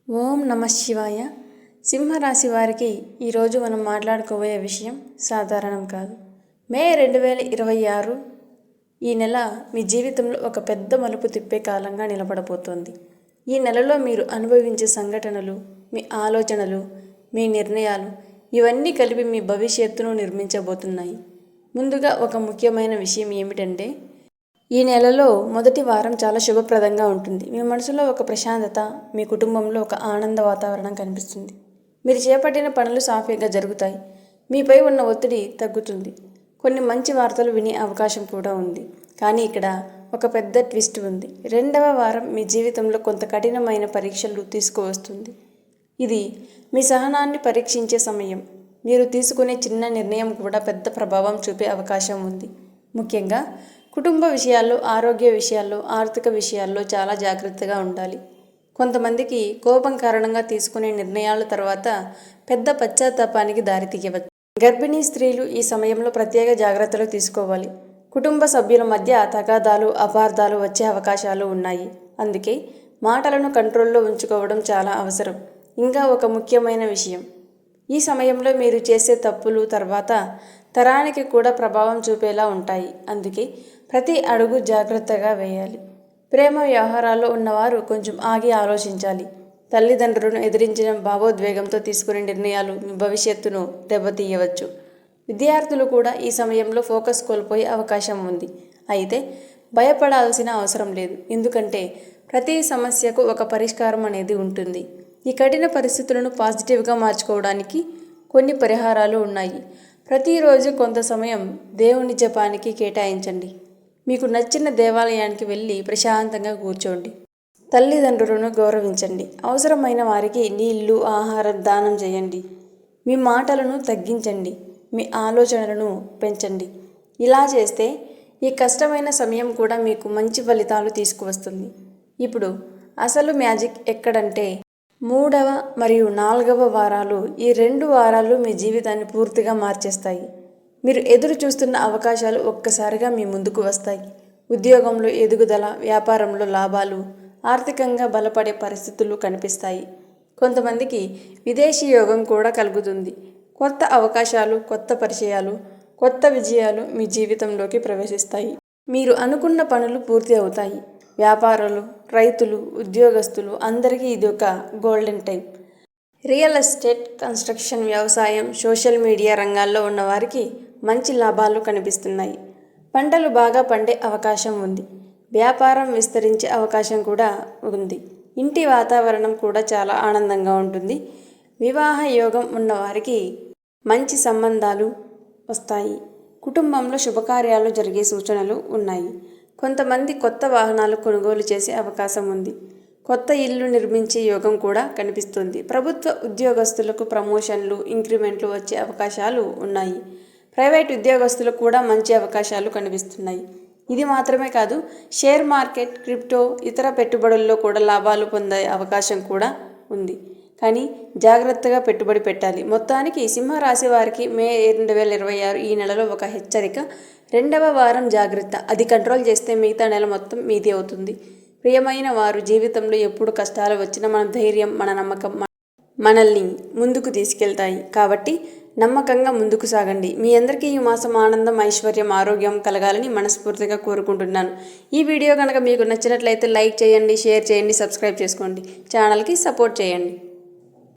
ఓం నమ శివాయ. సింహరాశి వారికి ఈరోజు మనం మాట్లాడుకోబోయే విషయం సాధారణం కాదు. మే 2026 ఈ నెల మీ జీవితంలో ఒక పెద్ద మలుపు తిప్పే కాలంగా నిలబడబోతోంది. ఈ నెలలో మీరు అనుభవించే సంఘటనలు, మీ ఆలోచనలు, మీ నిర్ణయాలు ఇవన్నీ కలిపి మీ భవిష్యత్తును నిర్మించబోతున్నాయి. ముందుగా ఒక ముఖ్యమైన విషయం ఏమిటంటే, ఈ నెలలో మొదటి వారం చాలా శుభప్రదంగా ఉంటుంది. మీ మనసులో ఒక ప్రశాంతత, మీ కుటుంబంలో ఒక ఆనంద వాతావరణం కనిపిస్తుంది. మీరు చేపట్టిన పనులు సాఫీగా జరుగుతాయి. మీపై ఉన్న ఒత్తిడి తగ్గుతుంది. కొన్ని మంచి వార్తలు వినే అవకాశం కూడా ఉంది. కానీ ఇక్కడ ఒక పెద్ద ట్విస్ట్ ఉంది. రెండవ వారం మీ జీవితంలో కొంత కఠినమైన పరీక్షలు తీసుకువస్తుంది. ఇది మీ సహనాన్ని పరీక్షించే సమయం. మీరు తీసుకునే చిన్న నిర్ణయం కూడా పెద్ద ప్రభావం చూపే అవకాశం ఉంది. ముఖ్యంగా కుటుంబ విషయాల్లో, ఆరోగ్య విషయాల్లో, ఆర్థిక విషయాల్లో చాలా జాగ్రత్తగా ఉండాలి. కొంతమందికి కోపం కారణంగా తీసుకునే నిర్ణయాల తర్వాత పెద్ద పశ్చాత్తాపానికి దారితీయవచ్చు. గర్భిణీ స్త్రీలు ఈ సమయంలో ప్రత్యేక జాగ్రత్తలు తీసుకోవాలి. కుటుంబ సభ్యుల మధ్య తగాదాలు, అపార్థాలు వచ్చే అవకాశాలు ఉన్నాయి. అందుకే మాటలను కంట్రోల్లో ఉంచుకోవడం చాలా అవసరం. ఇంకా ఒక ముఖ్యమైన విషయం, ఈ సమయంలో మీరు చేసే తప్పులు తర్వాత తరానికి కూడా ప్రభావం చూపేలా ఉంటాయి. అందుకే ప్రతి అడుగు జాగ్రత్తగా వేయాలి. ప్రేమ వ్యవహారాల్లో ఉన్నవారు కొంచెం ఆగి ఆలోచించాలి. తల్లిదండ్రులను ఎదిరించిన భావోద్వేగంతో తీసుకునే నిర్ణయాలు మీ భవిష్యత్తును దెబ్బతీయవచ్చు. విద్యార్థులు కూడా ఈ సమయంలో ఫోకస్ కోల్పోయే అవకాశం ఉంది. అయితే భయపడాల్సిన అవసరం లేదు, ఎందుకంటే ప్రతి సమస్యకు ఒక పరిష్కారం అనేది ఉంటుంది. ఈ కఠిన పరిస్థితులను పాజిటివ్గా మార్చుకోవడానికి కొన్ని పరిహారాలు ఉన్నాయి. ప్రతిరోజు కొంత సమయం దేవుని జపానికి కేటాయించండి. మీకు నచ్చిన దేవాలయానికి వెళ్ళి ప్రశాంతంగా కూర్చోండి. తల్లిదండ్రులను గౌరవించండి. అవసరమైన వారికి నీళ్లు, ఆహారం దానం చేయండి. మీ మాటలను తగ్గించండి. మీ ఆలోచనలను పెంచండి. ఇలా చేస్తే ఈ కష్టమైన సమయం కూడా మీకు మంచి ఫలితాలు తీసుకువస్తుంది. ఇప్పుడు అసలు మ్యాజిక్ ఎక్కడంటే, 3వ మరియు 4వ వారాలు, ఈ 2 వారాలు మీ జీవితాన్ని పూర్తిగా మార్చేస్తాయి. మీరు ఎదురు చూస్తున్న అవకాశాలు ఒక్కసారిగా మీ ముందుకు వస్తాయి. ఉద్యోగంలో ఎదుగుదల, వ్యాపారంలో లాభాలు, ఆర్థికంగా బలపడే పరిస్థితులు కనిపిస్తాయి. కొంతమందికి విదేశీ యోగం కూడా కలుగుతుంది. కొత్త అవకాశాలు, కొత్త పరిచయాలు, కొత్త విజయాలు మీ జీవితంలోకి ప్రవేశిస్తాయి. మీరు అనుకున్న పనులు పూర్తి అవుతాయి. వ్యాపారులు, రైతులు, ఉద్యోగస్తులు అందరికీ ఇది ఒక golden time. Real estate, construction, వ్యవసాయం, సోషల్ మీడియా రంగాల్లో ఉన్నవారికి మంచి లాభాలు కనిపిస్తున్నాయి. పంటలు బాగా పండే అవకాశం ఉంది. వ్యాపారం విస్తరించే అవకాశం కూడా ఉంది. ఇంటి వాతావరణం కూడా చాలా ఆనందంగా ఉంటుంది. వివాహ యోగం ఉన్నవారికి మంచి సంబంధాలు వస్తాయి. కుటుంబంలో శుభకార్యాలు జరిగే సూచనలు ఉన్నాయి. కొంతమంది కొత్త వాహనాలు కొనుగోలు చేసే అవకాశం ఉంది. కొత్త ఇల్లు నిర్మించే యోగం కూడా కనిపిస్తుంది. ప్రభుత్వ ఉద్యోగస్తులకు ప్రమోషన్లు, ఇంక్రిమెంట్లు వచ్చే అవకాశాలు ఉన్నాయి. ప్రైవేట్ ఉద్యోగస్తులకు కూడా మంచి అవకాశాలు కనిపిస్తున్నాయి. ఇది మాత్రమే కాదు, షేర్ మార్కెట్, క్రిప్టో, ఇతర పెట్టుబడుల్లో కూడా లాభాలు పొందే అవకాశం కూడా ఉంది. కానీ జాగ్రత్తగా పెట్టుబడి పెట్టాలి. మొత్తానికి సింహరాశి వారికి మే 2026 ఈ నెలలో ఒక హెచ్చరిక. 2వ వారం జాగ్రత్త, అది కంట్రోల్ చేస్తే మిగతా నెల మొత్తం మీది అవుతుంది. ప్రియమైన వారు జీవితంలో ఎప్పుడు కష్టాలు వచ్చినా మన ధైర్యం, మన నమ్మకం మనల్ని ముందుకు తీసుకెళ్తాయి. కాబట్టి నమ్మకంగా ముందుకు సాగండి. మీ అందరికీ ఈ మాసం ఆనందం, ఐశ్వర్యం, ఆరోగ్యం కలగాలని మనస్ఫూర్తిగా కోరుకుంటున్నాను. ఈ వీడియో కనుక మీకు నచ్చినట్లయితే లైక్ చేయండి, షేర్ చేయండి, సబ్స్క్రైబ్ చేసుకోండి, ఛానల్కి సపోర్ట్ చేయండి.